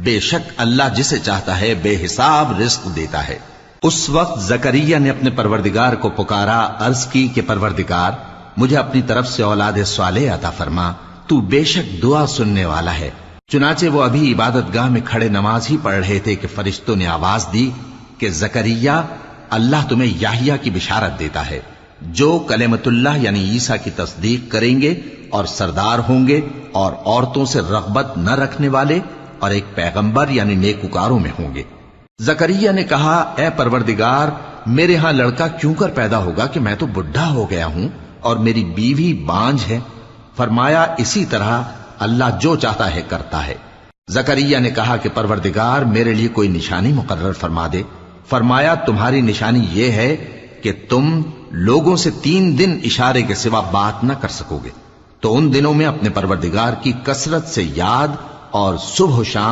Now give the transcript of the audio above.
بے شک اللہ جسے چاہتا ہے بے حساب رزق دیتا ہے۔ اس وقت زکریا نے اپنے پروردگار کو پکارا، عرض کی کہ پروردگار مجھے اپنی طرف سے اولاد صالح عطا فرما، تو بے شک دعا سننے والا ہے۔ چنانچہ وہ ابھی عبادت گاہ میں کھڑے نماز ہی پڑھ رہے تھے کہ فرشتوں نے آواز دی کہ زکریا اللہ تمہیں یحییٰ کی بشارت دیتا ہے، جو کلمۃ اللہ یعنی عیسیٰ کی تصدیق کریں گے اور سردار ہوں گے اور عورتوں سے رغبت نہ رکھنے والے اور ایک پیغمبر یعنی نیکوکاروں میں ہوں گے۔ زکریا نے کہا، اے پروردگار میرے ہاں لڑکا کیوں کر پیدا ہوگا کہ میں تو بڈھا ہو گیا ہوں اور میری بیوی بانجھ ہے۔ فرمایا اسی طرح اللہ جو چاہتا ہے کرتا ہے۔ زکریا نے کہا کہ پروردگار میرے لیے کوئی نشانی مقرر فرما دے۔ فرمایا تمہاری نشانی یہ ہے کہ تم لوگوں سے 3 دن اشارے کے سوا بات نہ کر سکو گے، تو ان دنوں میں اپنے پروردگار کی کثرت سے یاد اور صبح و شام